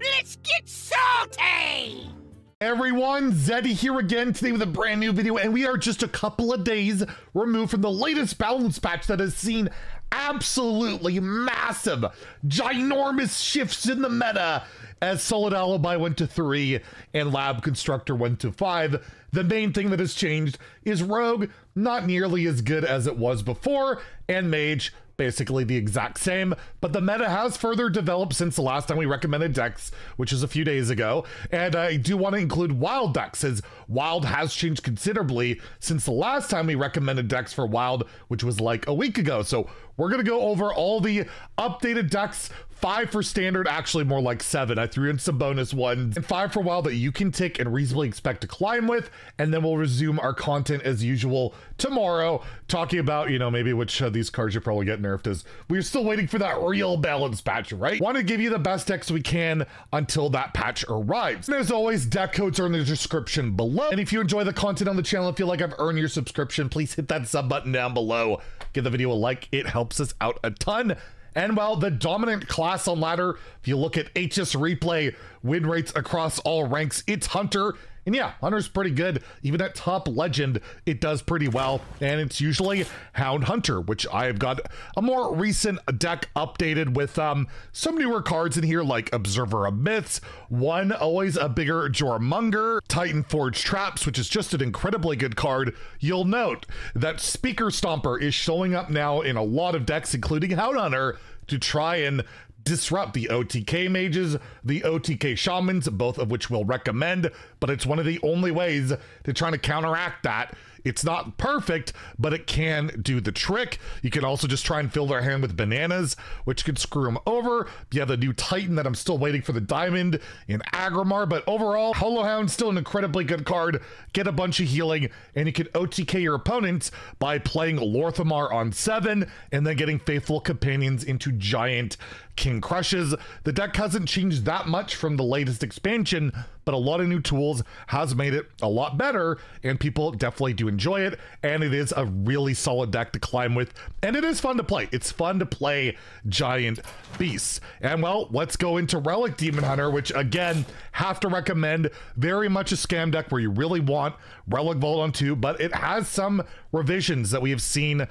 Let's get salty! Everyone, Zeddy here again today with a brand new video, and we are just a couple of days removed from the latest balance patch that has seen absolutely massive, ginormous shifts in the meta as Solid Alibi went to 3 and Lab Constructor went to 5. The main thing that has changed is Rogue, not nearly as good as it was before, and Mage, basically the exact same, but the meta has further developed since the last time we recommended decks, which is a few days ago, and I do want to include Wild decks, as Wild has changed considerably since the last time we recommended decks for Wild, which was like a week ago. So we're going to go over all the updated decks, 5 for standard, actually more like 7. I threw in some bonus ones, and 5 for Wild that you can take and reasonably expect to climb with, and then we'll resume our content as usual tomorrow, talking about, you know, maybe which of these cards you probably get nerfed, as we're still waiting for that real balance patch, right? Want to give you the best decks we can until that patch arrives. And as always, deck codes are in the description below, and if you enjoy the content on the channel and feel like I've earned your subscription, please hit that sub button down below. Give the video a like, it helps us out a ton. And while the dominant class on ladder, if you look at HS replay win rates across all ranks, it's Hunter. And yeah, Hunter's pretty good. Even at top legend, it does pretty well. And it's usually Hound Hunter, which I've got a more recent deck updated with some newer cards in here, like Observer of Myths, one always a bigger Jormonger, Titan Forge Traps, which is just an incredibly good card. You'll note that Speaker Stomper is showing up now in a lot of decks, including Hound Hunter, to try and disrupt the OTK mages, the OTK shamans, both of which we'll recommend, but it's one of the only ways to try to counteract that. It's not perfect, but it can do the trick. You can also just try and fill their hand with bananas, which could screw them over. You have the new Titan that I'm still waiting for the diamond in Agrimar, but overall, Hound's still an incredibly good card. Get a bunch of healing, and you can OTK your opponents by playing Lorthamar on 7, and then getting Faithful Companions into giant King Crushes. The deck hasn't changed that much from the latest expansion, but a lot of new tools has made it a lot better, and people definitely do enjoy it, and it is a really solid deck to climb with, and it is fun to play. It's fun to play giant beasts. And well, let's go into Relic Demon Hunter, which again, have to recommend. Very much a scam deck where you really want Relic Vault on 2, but it has some revisions that we have seen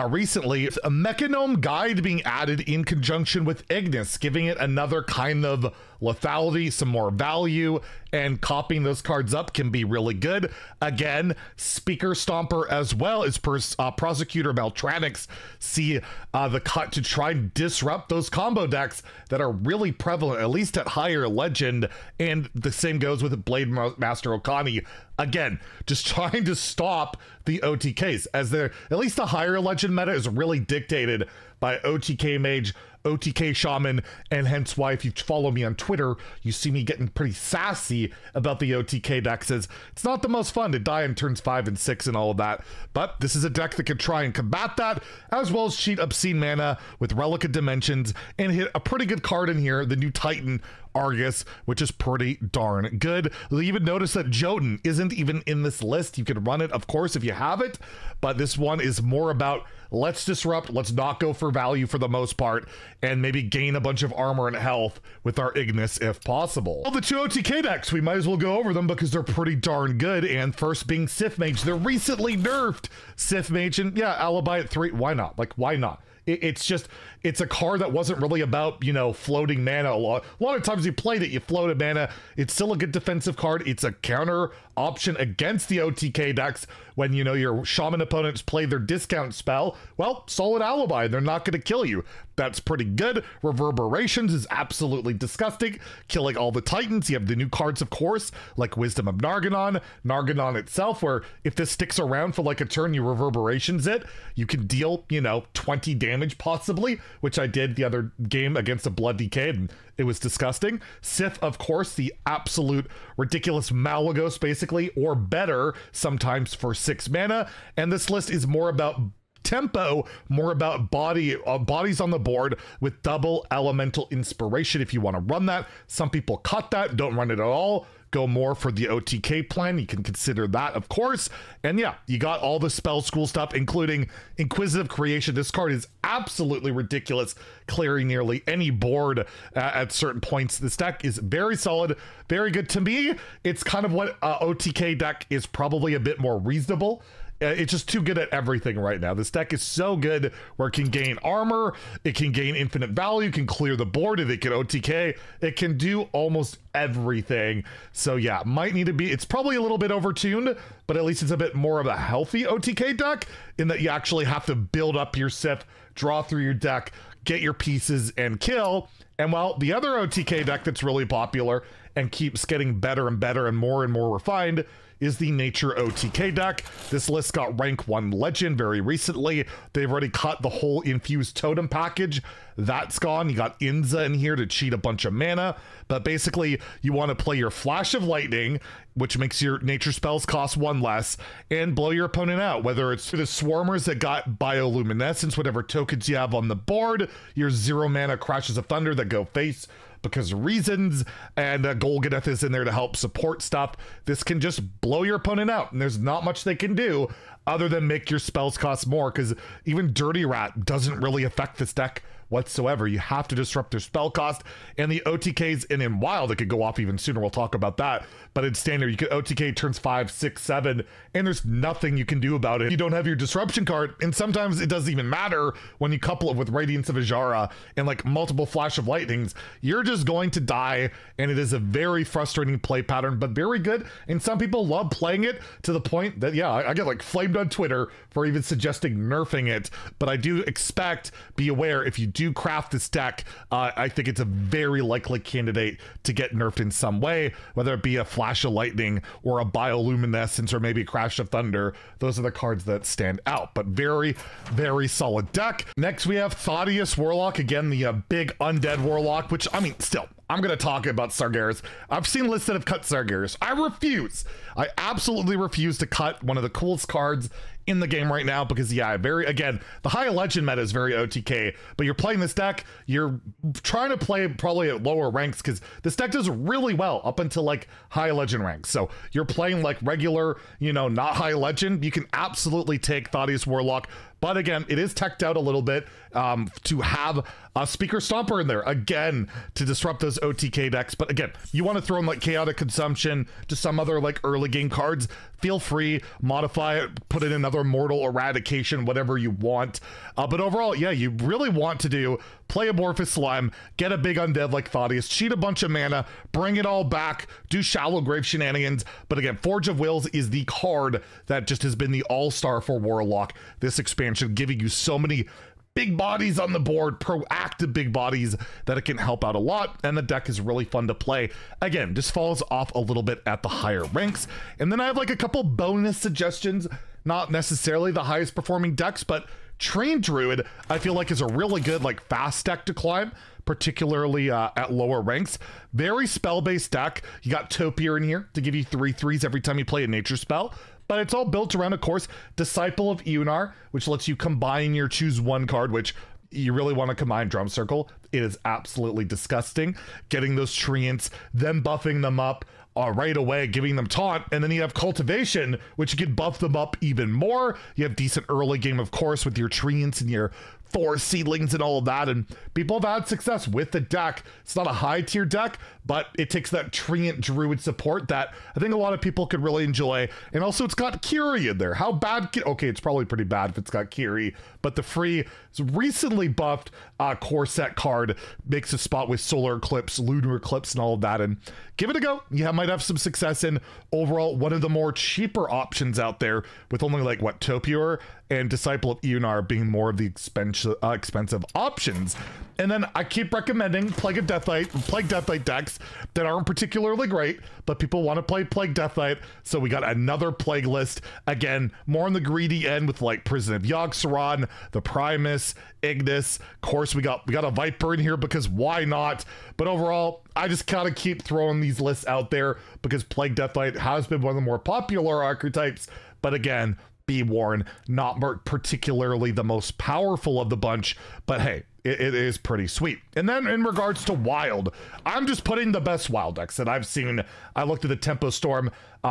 recently. A Mechanome Guide being added in conjunction with Ignis, giving it another kind of lethality, some more value, and copying those cards up can be really good. Again, Speaker Stomper as well as Prosecutor Maltranix see the cut to try and disrupt those combo decks that are really prevalent, at least at higher legend, and the same goes with Blade Master Okani. Again, just trying to stop the OTKs, as they're, at least the higher legend meta is really dictated by OTK Mage, OTK Shaman, and hence why if you follow me on Twitter, you see me getting pretty sassy about the OTK decks, as it's not the most fun to die in turns 5 and 6 and all of that, but this is a deck that could try and combat that, as well as cheat obscene mana with Relic of Dimensions, and hit a pretty good card in here, the new Titan Argus, which is pretty darn good. You'll even notice that Jotun isn't even in this list. You can run it, of course, if you have it, but this one is more about let's disrupt, let's not go for value for the most part, and maybe gain a bunch of armor and health with our Ignis if possible. Well, the 2 OTK decks, we might as well go over them because they're pretty darn good, and first being Sif Mage, the recently nerfed Sif Mage, and yeah, Alibi at 3, why not? Like, why not? It's just, it's a card that wasn't really about, you know, floating mana a lot. A lot of times you played it, you floated mana. It's still a good defensive card. It's a counter option against the OTK decks when, you know, your Shaman opponents play their discount spell. Well, Solid Alibi, they're not going to kill you. That's pretty good. Reverberations is absolutely disgusting, killing all the Titans. You have the new cards, of course, like Wisdom of Narganon, Narganon itself, where if this sticks around for like a turn, you Reverberations it, you can deal, you know, 20 damage possibly, which I did the other game against a Blood Decay, and it was disgusting. Sif, of course, the absolute ridiculous Malagos, basically, or better, sometimes for 6 mana, and this list is more about tempo, more about bodies on the board with double elemental inspiration if you want to run that. Some people cut that, don't run it at all, go more for the OTK plan. You can consider that, of course. And yeah, you got all the spell school stuff, including Inquisitive Creation. This card is absolutely ridiculous, clearing nearly any board at certain points. This deck is very solid, very good. To me, it's kind of what OTK deck is, probably a bit more reasonable. It's just too good at everything right now. This deck is so good where it can gain armor, it can gain infinite value, it can clear the board, it can OTK, it can do almost everything. So yeah, might need to be, it's probably a little bit overtuned, but at least it's a bit more of a healthy OTK deck in that you actually have to build up your Sith, draw through your deck, get your pieces, and kill. And while the other OTK deck that's really popular and keeps getting better and better and more refined is the Nature OTK deck. This list got rank 1 legend very recently. They've already cut the whole infused totem package. That's gone. You got Inza in here to cheat a bunch of mana, but basically you want to play your Flash of Lightning, which makes your nature spells cost 1 less, and blow your opponent out, whether it's through the Swarmers that got Bioluminescence, whatever tokens you have on the board, your 0 mana Crashes of Thunder that go face because of reasons, and Golganath is in there to help support stuff. This can just blow your opponent out, and there's not much they can do other than make your spells cost more, because even Dirty Rat doesn't really affect this deck whatsoever. You have to disrupt their spell cost, and the OTKs in Wild, it could go off even sooner. We'll talk about that. But in Standard, you can OTK turns 5, 6, 7, and there's nothing you can do about it. You don't have your disruption card, and sometimes it doesn't even matter when you couple it with Radiance of Ajara and like multiple Flash of Lightnings. You're just going to die, and it is a very frustrating play pattern, but very good. And some people love playing it to the point that, yeah, I get like flamed on Twitter for even suggesting nerfing it. But I do expect, be aware, if you do craft this deck, I think it's a very likely candidate to get nerfed in some way, whether it be a Flash of Lightning or a Bioluminescence or maybe Crash of Thunder. Those are the cards that stand out, but very, very solid deck. Next, we have Thaddius Warlock, again, the big undead warlock, which, I mean, still, I'm going to talk about Sargeras. I've seen lists that have cut Sargeras. I refuse. I absolutely refuse to cut one of the coolest cards in the game right now because, yeah, again, the high legend meta is very OTK, but you're playing this deck, you're trying to play probably at lower ranks because this deck does really well up until like high legend ranks. So you're playing like regular, you know, not high legend, you can absolutely take Thaddius Warlock. But again, it is teched out a little bit to have a Speaker Stomper in there, again, to disrupt those OTK decks. But again, you want to throw in like Chaotic Consumption to some other like early game cards, feel free, modify it, put in another Mortal Eradication, whatever you want. But overall, yeah, you really want to play Amorphous Slime, get a big undead like Thaddius, cheat a bunch of mana, bring it all back, do Shallow Grave shenanigans. But again, Forge of Wills is the card that just has been the all-star for Warlock this expansion, giving you so many big bodies on the board, proactive big bodies that it can help out a lot, and the deck is really fun to play. Again, just falls off a little bit at the higher ranks. And then I have like a couple bonus suggestions, not necessarily the highest performing decks, but Treant Druid I feel like is a really good like fast deck to climb, particularly at lower ranks. Very spell-based deck. You got Topier in here to give you 3/3s every time you play a nature spell. But it's all built around, of course, Disciple of Eonar, which lets you combine your choose one card, which you really want to combine Drum Circle. It is absolutely disgusting. Getting those Treants, then buffing them up right away, giving them Taunt, and then you have Cultivation, which you can buff them up even more. You have decent early game, of course, with your Treants and your Forest Seedlings and all of that, and people have had success with the deck. It's not a high tier deck, but it takes that Treant Druid support that I think a lot of people could really enjoy. And also it's got Kiri in there. How bad? Okay, it's probably pretty bad if it's got Kiri, but the free recently buffed core set card makes a spot with Solar Eclipse, Lunar Eclipse, and all of that, and give it a go. You might have some success in overall one of the more cheaper options out there, with only like what, Topier and Disciple of Eonar being more of the expensive options. And then I keep recommending Plague Deathlight decks that aren't particularly great, but people want to play Plague Deathlight. So we got another Plague list. Again, more on the greedy end with like Prison of Yogg-Saron, the Primus, Ignis. Of course, we got a Viper in here because why not? But overall, I just kind of keep throwing these lists out there because Plague Deathlight has been one of the more popular archetypes. But again, be warned, not particularly the most powerful of the bunch, but hey, it is pretty sweet. And then in regards to wild, I'm just putting the best wild decks that I've seen. I looked at the Tempo Storm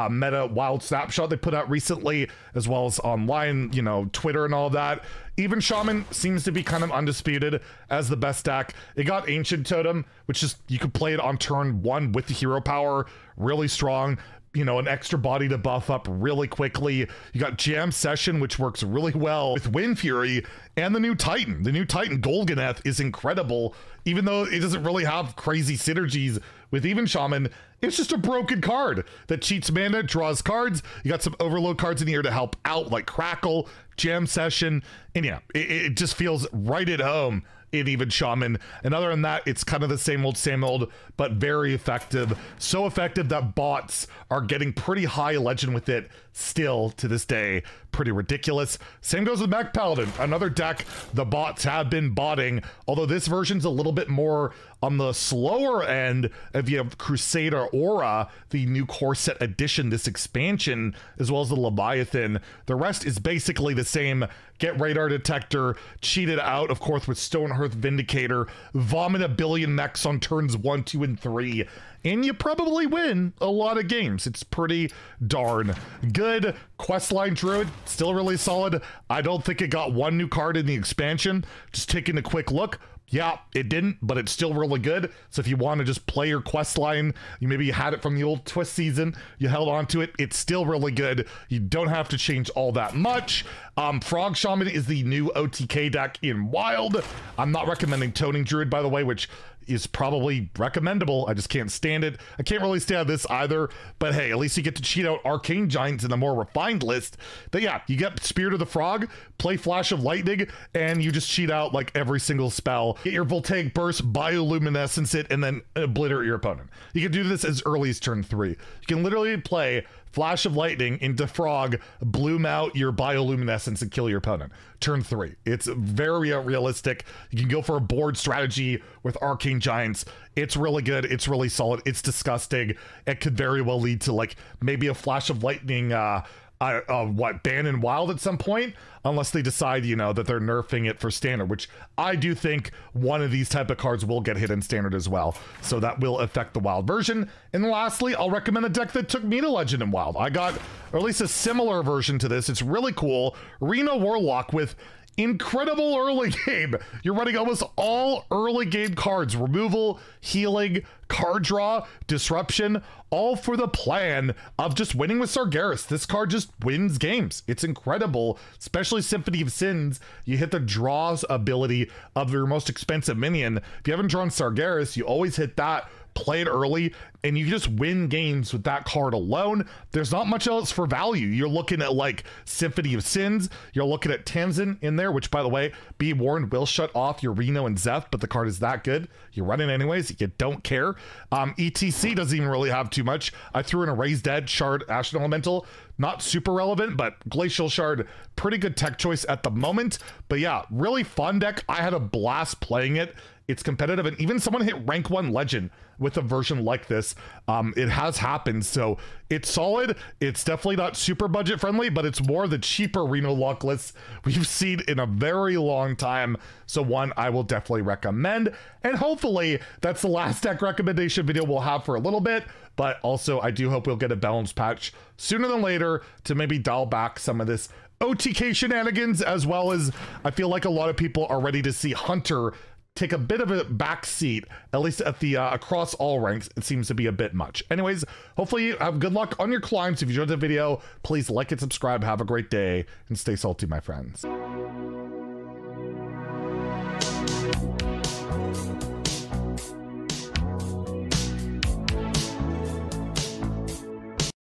meta wild snapshot they put out recently, as well as online, you know, Twitter and all that. Even Shaman seems to be kind of undisputed as the best deck. It got Ancient Totem, which is, you could play it on turn 1 with the hero power, really strong. You know, an extra body to buff up really quickly. You got Jam Session, which works really well with Wind Fury, and the new Titan. The new Titan Golganeth is incredible, even though it doesn't really have crazy synergies with even Shaman. It's just a broken card that cheats mana, draws cards. You got some overload cards in here to help out, like Crackle, Jam Session, and yeah, it just feels right at home in even Shaman. And other than that, it's kind of the same old, but very effective. So effective that bots are getting pretty high legend with it still to this day. Pretty ridiculous. Same goes with Mech Paladin, another deck the bots have been botting, although this version's a little bit more on the slower end. If you have Crusader Aura, the new core set edition, this expansion, as well as the Leviathan, the rest is basically the same. Get Radar Detector, cheat it out, of course, with Stonehearth Vindicator, vomit a billion mechs on turns 1, 2, and 3, and you probably win a lot of games. It's pretty darn good. Questline Druid, still really solid. I don't think it got one new card in the expansion. Just taking a quick look. Yeah, it didn't, but it's still really good. So if you want to just play your quest line, you had it from the old Twist season, you held on to it, it's still really good. You don't have to change all that much. Frog Shaman is the new OTK deck in Wild. I'm not recommending Toning Druid, by the way, which is probably recommendable. I just can't stand it. I can't really stand this either, but hey, at least you get to cheat out Arcane Giants in a more refined list. But yeah, you get Spirit of the Frog, play Flash of Lightning, and you just cheat out like every single spell. Get your Voltaic Burst, Bioluminescence it, and then obliterate your opponent. You can do this as early as turn 3. You can literally play Flash of Lightning into Frog, bloom out your Bioluminescence and kill your opponent. Turn 3. It's very realistic. You can go for a board strategy with Arcane Giants. It's really good. It's really solid. It's disgusting. It could very well lead to like maybe a Flash of Lightning ban in Wild at some point, unless they decide, you know, that they're nerfing it for Standard, which I do think one of these type of cards will get hit in Standard as well, so that will affect the Wild version. And lastly, I'll recommend a deck that took me to Legend in Wild. I got, or at least a similar version to this. It's really cool. Reno Warlock with incredible early game. You're running almost all early game cards: removal, healing, card draw, disruption, all for the plan of just winning with Sargeras. This card just wins games. It's incredible, especially Symphony of Sins. You hit the draws ability of your most expensive minion. If you haven't drawn Sargeras, you always hit that, play it early, and you just win games with that card alone. There's not much else for value. You're looking at like Symphony of Sins, you're looking at Tamsin in there, which, by the way, be warned, will shut off your Reno and Zeph, but the card is that good. You run it anyways, you don't care. ETC doesn't even really have too much. I threw in a Raised Dead, Shard, Ashen Elemental, not super relevant, but Glacial Shard, pretty good tech choice at the moment. But yeah, really fun deck. I had a blast playing it. It's competitive, and even someone hit rank 1 legend with a version like this. It has happened, so it's solid. It's definitely not super budget friendly, but it's more the cheaper Reno lock lists we've seen in a very long time. So one I will definitely recommend, and hopefully that's the last deck recommendation video we'll have for a little bit. But also I do hope we'll get a balance patch sooner than later to maybe dial back some of this OTK shenanigans, as well as I feel like a lot of people are ready to see Hunter take a bit of a back seat, at least at the across all ranks. It seems to be a bit much. Anyways, hopefully you have good luck on your climbs. If you enjoyed the video, please like and subscribe. Have a great day and stay salty, my friends.